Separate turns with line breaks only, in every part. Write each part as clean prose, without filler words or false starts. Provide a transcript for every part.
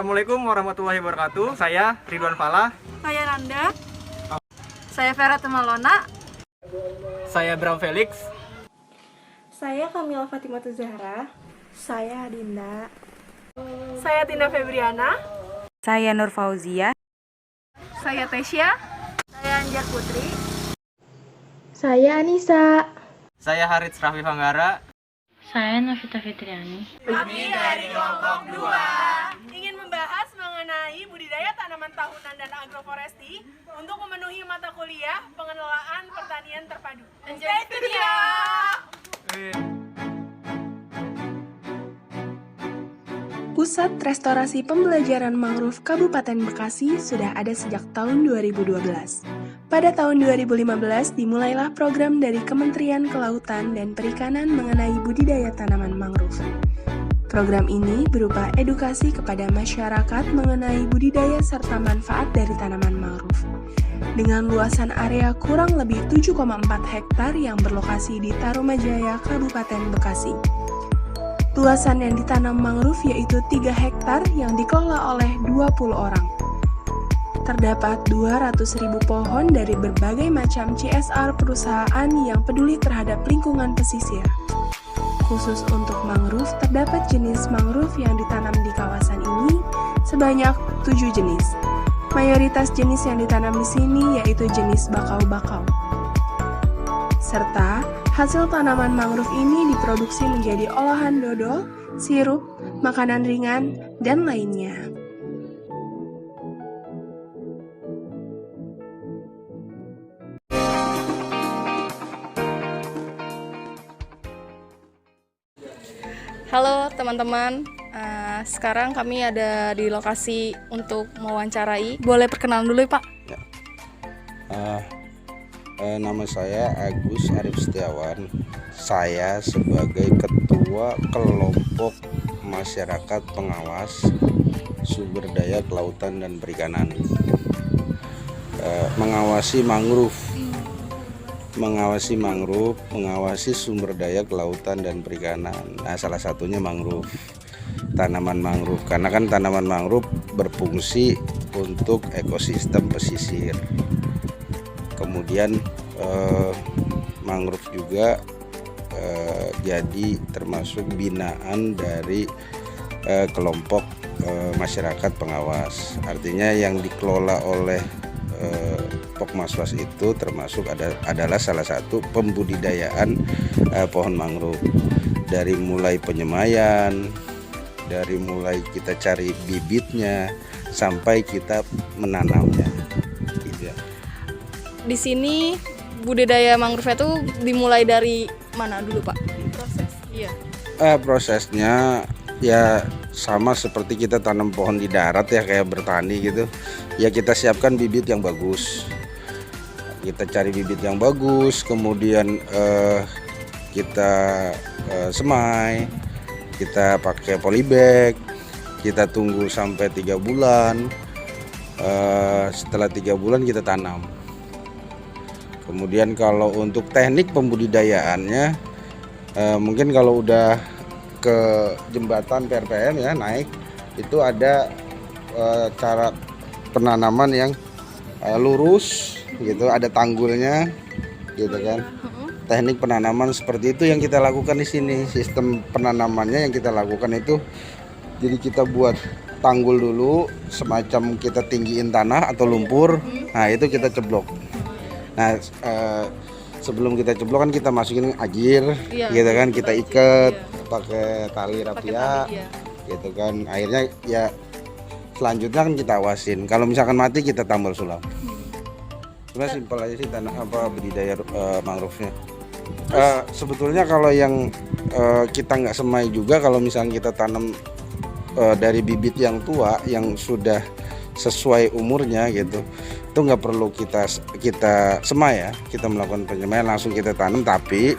Assalamualaikum warahmatullahi wabarakatuh. Saya Ridwan Falah.
Saya Nanda. Saya Vera Temalona.
Saya Bram Felix.
Saya Kamila Fatimah Zahra. Saya Dinda. Saya Tina Febriana.
Saya Nur Fauzia.
Saya Tesya. Saya Anjar Putri.
Saya Anissa.
Saya Harits Raffi Fanggara.
Saya Novita Fitriani.
Kami dari kelompok 2 ingin membahas mengenai budidaya tanaman tahunan dan agroforestry untuk memenuhi mata kuliah pengelolaan pertanian terpadu. Enjoy studio!
Pusat Restorasi Pembelajaran Mangrove Kabupaten Bekasi sudah ada sejak tahun 2012. Pada tahun 2015 dimulailah program dari Kementerian Kelautan dan Perikanan mengenai budidaya tanaman mangrove. Program ini berupa edukasi kepada masyarakat mengenai budidaya serta manfaat dari tanaman mangrove. Dengan luasan area kurang lebih 7,4 hektar yang berlokasi di Tarumajaya, Kabupaten Bekasi. Luasan yang ditanam mangrove yaitu 3 hektar yang dikelola oleh 20 orang. Terdapat 200.000 pohon dari berbagai macam CSR perusahaan yang peduli terhadap lingkungan pesisir. Khusus untuk mangrove, terdapat jenis mangrove yang ditanam di kawasan ini sebanyak 7 jenis. Mayoritas jenis yang ditanam di sini yaitu jenis bakau-bakau. Serta hasil tanaman mangrove ini diproduksi menjadi olahan dodol, sirup, makanan ringan, dan lainnya.
Halo teman-teman, sekarang kami ada di lokasi untuk mewawancarai. Boleh perkenalan dulu ya Pak?
Ya. Nama saya Agus Arif Setiawan. Saya sebagai Ketua Kelompok Masyarakat Pengawas Sumber Daya Kelautan dan Perikanan. Mengawasi mangrove, mengawasi sumber daya kelautan dan perikanan. Nah, salah satunya mangrove, tanaman mangrove. Karena kan tanaman mangrove berfungsi untuk ekosistem pesisir. Kemudian mangrove juga jadi termasuk binaan dari kelompok masyarakat pengawas. Artinya yang dikelola oleh Pokmaswas itu termasuk adalah salah satu pembudidayaan pohon mangrove, dari mulai penyemaian, dari mulai kita cari bibitnya sampai kita menanamnya. Gitu ya.
Di sini budidaya mangrove itu dimulai dari mana dulu Pak? Proses. Iya.
Prosesnya ya sama seperti kita tanam pohon di darat ya, kayak bertani gitu. Ya kita siapkan bibit yang bagus. Kita cari bibit yang bagus, kemudian kita semai, kita pakai polybag, kita tunggu sampai 3 bulan. Setelah 3 bulan kita tanam. Kemudian kalau untuk teknik pembudidayaannya, mungkin kalau udah ke jembatan PRPM ya naik, itu ada cara penanaman yang lurus gitu, ada tanggulnya gitu kan. Teknik penanaman seperti itu yang kita lakukan di sini. Sistem penanamannya yang kita lakukan itu, jadi kita buat tanggul dulu, semacam kita tinggiin tanah atau lumpur. Nah itu kita ceblok. Nah sebelum kita ceblok kan kita masukin agir, gitu kan, kita ikat pakai tali rapia, gitu kan. Akhirnya ya selanjutnya kan kita awasin. Kalau misalkan mati kita tambal sulam. Sebenarnya simpel aja sih budidaya mangrove-nya. Sebetulnya kalau yang kita nggak semai juga, kalau misalnya kita tanam dari bibit yang tua yang sudah sesuai umurnya gitu, itu nggak perlu kita semai ya, kita melakukan penyemaian langsung kita tanam, tapi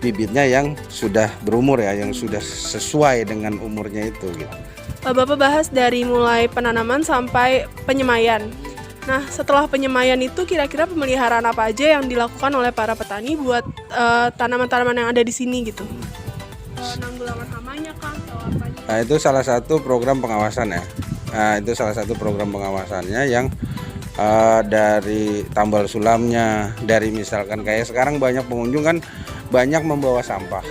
bibitnya yang sudah berumur ya, yang sudah sesuai dengan umurnya itu gitu.
Bapak bahas dari mulai penanaman sampai penyemaian. Nah, setelah penyemaian itu kira-kira pemeliharaan apa aja yang dilakukan oleh para petani buat tanaman-tanaman yang ada di sini gitu? Penanggulangan hamanya kah atau apanya?
Nah, itu salah satu program pengawasan ya. Nah, itu salah satu program pengawasannya yang dari tambal sulamnya, dari misalkan kayak sekarang banyak pengunjung kan banyak membawa sampah,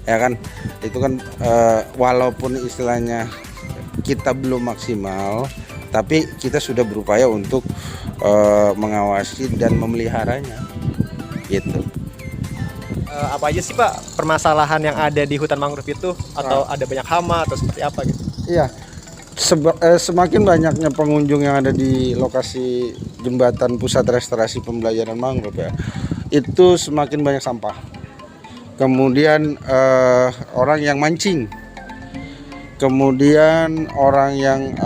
ya kan? Itu kan walaupun istilahnya kita belum maksimal, tapi kita sudah berupaya untuk mengawasi dan memeliharanya, gitu.
Apa aja sih Pak permasalahan yang ada di hutan mangrove itu, atau ada banyak hama atau seperti apa gitu?
Iya, semakin banyaknya pengunjung yang ada di lokasi jembatan pusat restorasi pembelajaran mangrove ya, itu semakin banyak sampah. Kemudian orang yang mancing, kemudian orang yang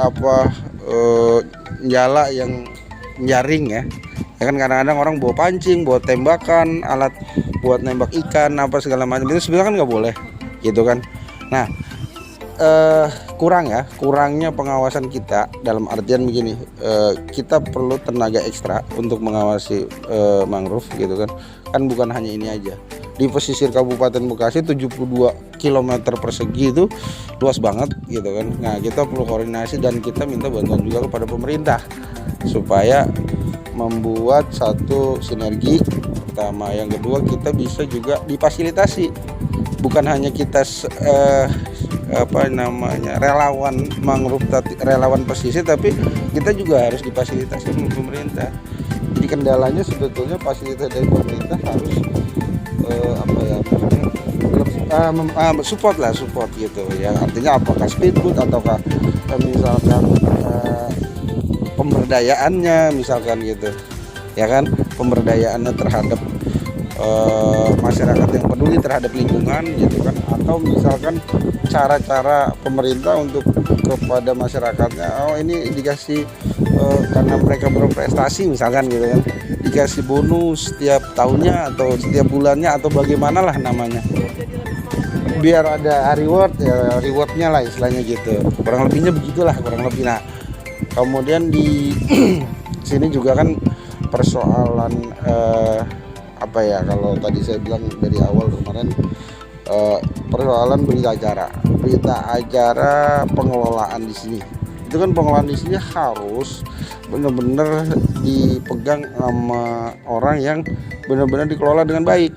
nyala yang nyaring ya. Ya kan kadang-kadang orang bawa pancing, bawa tembakan, alat buat nembak ikan apa segala macam, itu sebenarnya kan nggak boleh, gitu kan. Nah, kurangnya pengawasan kita dalam artian begini, kita perlu tenaga ekstra untuk mengawasi mangrove, gitu kan. Kan bukan hanya ini aja. Di pesisir Kabupaten Bekasi 72 km persegi itu luas banget, gitu kan. Nah, kita perlu koordinasi dan kita minta bantuan juga kepada pemerintah supaya membuat satu sinergi pertama. Yang kedua, kita bisa juga difasilitasi, bukan hanya kita relawan mangrove, relawan pesisir, tapi kita juga harus difasilitasi oleh pemerintah. Jadi kendalanya sebetulnya fasilitas dari pemerintah harus support gitu ya. Artinya apakah speedboat ataukah misalkan pemberdayaannya misalkan gitu, ya kan, pemberdayaannya terhadap masyarakat yang peduli terhadap lingkungan, gitu kan, atau misalkan cara-cara pemerintah untuk kepada masyarakatnya, ini dikasih karena mereka berprestasi misalkan, gitu kan, dikasih bonus setiap tahunnya atau setiap bulannya atau bagaimana lah namanya, biar ada rewardnya lah istilahnya gitu, kurang lebihnya begitulah kurang lebih. Nah, kemudian di sini juga kan persoalan kalau tadi saya bilang dari awal kemarin, persoalan berita acara pengelolaan di sini. Itu kan pengelolaan di sini harus benar-benar dipegang sama orang yang benar-benar dikelola dengan baik.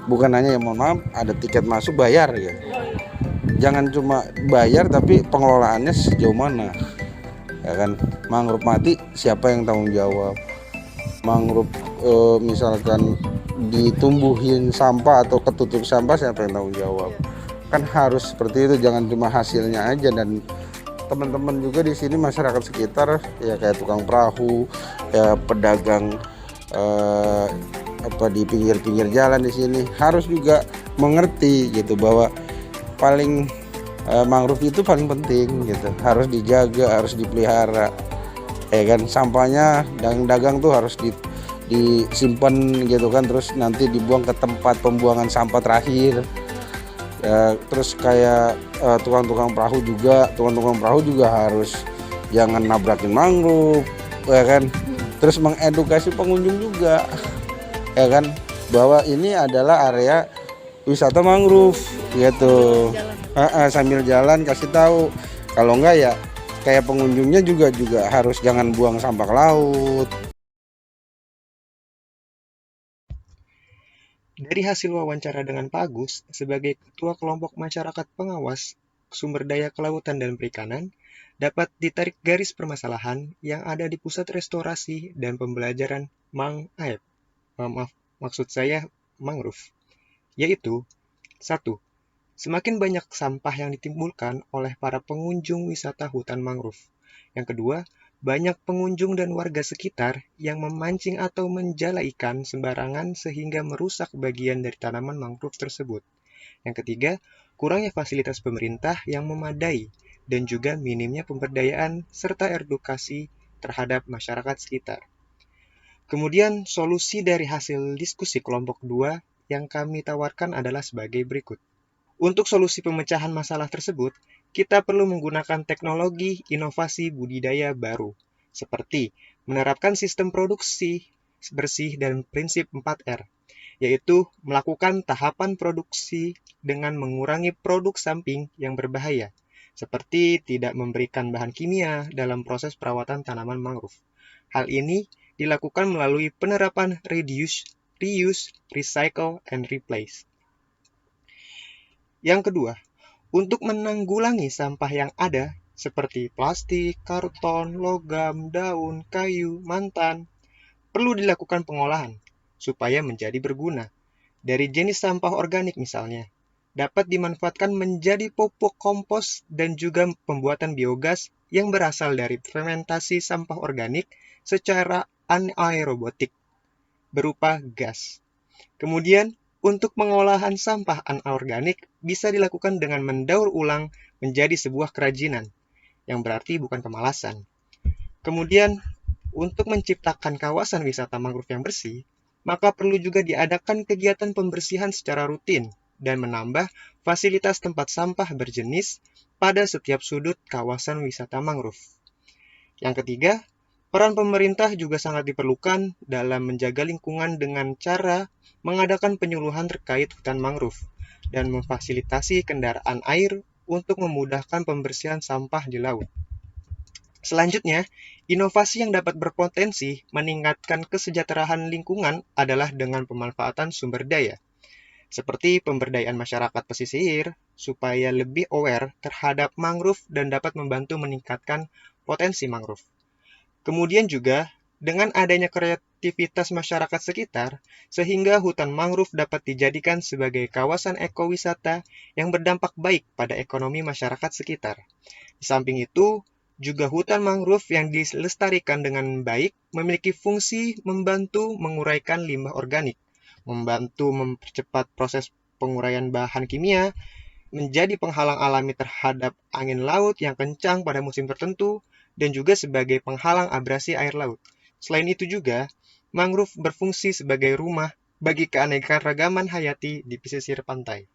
Bukan hanya mohon maaf ada tiket masuk bayar ya. Jangan cuma bayar tapi pengelolaannya sejauh mana. Ya kan, mangrove mati siapa yang tanggung jawab? Mangrove misalkan ditumbuhin sampah atau ketutup sampah siapa yang tanggung jawab? Kan harus seperti itu, jangan cuma hasilnya aja. Dan teman-teman juga di sini masyarakat sekitar ya, kayak tukang perahu, ya pedagang di pinggir-pinggir jalan di sini harus juga mengerti gitu bahwa mangrove itu paling penting gitu, harus dijaga, harus dipelihara. Ya kan, sampahnya dagang tuh harus disimpan gitu kan, terus nanti dibuang ke tempat pembuangan sampah terakhir. Ya, terus kayak tukang-tukang perahu juga harus jangan nabrakin mangrove, ya kan. Terus mengedukasi pengunjung juga, ya kan, bahwa ini adalah area wisata mangrove gitu. Sambil jalan kasih tahu, kalau enggak ya kayak pengunjungnya juga harus jangan buang sampah ke laut.
Dari hasil wawancara dengan Pak Agus sebagai Ketua Kelompok Masyarakat Pengawas Sumber Daya Kelautan dan Perikanan, dapat ditarik garis permasalahan yang ada di Pusat Restorasi dan Pembelajaran mangrove, yaitu 1. Semakin banyak sampah yang ditimbulkan oleh para pengunjung wisata hutan mangrove. Yang kedua, banyak pengunjung dan warga sekitar yang memancing atau menjala ikan sembarangan sehingga merusak bagian dari tanaman mangrove tersebut. Yang ketiga, kurangnya fasilitas pemerintah yang memadai dan juga minimnya pemberdayaan serta edukasi terhadap masyarakat sekitar. Kemudian, solusi dari hasil diskusi kelompok 2 yang kami tawarkan adalah sebagai berikut. Untuk solusi pemecahan masalah tersebut, kita perlu menggunakan teknologi inovasi budidaya baru, seperti menerapkan sistem produksi bersih dan prinsip 4R, yaitu melakukan tahapan produksi dengan mengurangi produk samping yang berbahaya, seperti tidak memberikan bahan kimia dalam proses perawatan tanaman mangrove. Hal ini dilakukan melalui penerapan reduce, reuse, recycle, and replace. Yang kedua, untuk menanggulangi sampah yang ada seperti plastik, karton, logam, daun, kayu, mantan, perlu dilakukan pengolahan supaya menjadi berguna. Dari jenis sampah organik misalnya, dapat dimanfaatkan menjadi pupuk kompos dan juga pembuatan biogas yang berasal dari fermentasi sampah organik secara anaerobotik berupa gas. Kemudian, untuk pengolahan sampah anorganik bisa dilakukan dengan mendaur ulang menjadi sebuah kerajinan, yang berarti bukan kemalasan. Kemudian, untuk menciptakan kawasan wisata mangrove yang bersih, maka perlu juga diadakan kegiatan pembersihan secara rutin dan menambah fasilitas tempat sampah berjenis pada setiap sudut kawasan wisata mangrove. Yang ketiga, peran pemerintah juga sangat diperlukan dalam menjaga lingkungan dengan cara mengadakan penyuluhan terkait hutan mangrove dan memfasilitasi kendaraan air untuk memudahkan pembersihan sampah di laut. Selanjutnya, inovasi yang dapat berpotensi meningkatkan kesejahteraan lingkungan adalah dengan pemanfaatan sumber daya, seperti pemberdayaan masyarakat pesisir supaya lebih aware terhadap mangrove dan dapat membantu meningkatkan potensi mangrove. Kemudian juga, dengan adanya kreativitas masyarakat sekitar, sehingga hutan mangrove dapat dijadikan sebagai kawasan ekowisata yang berdampak baik pada ekonomi masyarakat sekitar. Di samping itu, juga hutan mangrove yang dilestarikan dengan baik memiliki fungsi membantu menguraikan limbah organik, membantu mempercepat proses penguraian bahan kimia, menjadi penghalang alami terhadap angin laut yang kencang pada musim tertentu, dan juga sebagai penghalang abrasi air laut. Selain itu juga, mangrove berfungsi sebagai rumah bagi keanekaragaman hayati di pesisir pantai.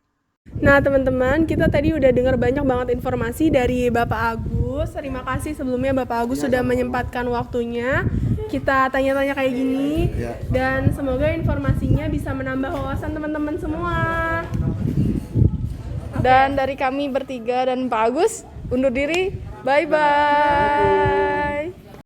Nah teman-teman, kita tadi udah dengar banyak banget informasi dari Bapak Agus. Terima kasih sebelumnya Bapak Agus sudah menyempatkan waktunya. Kita tanya-tanya kayak gini. Dan semoga informasinya bisa menambah wawasan teman-teman semua. Dan dari kami bertiga dan Pak Agus, undur diri. Bye-bye.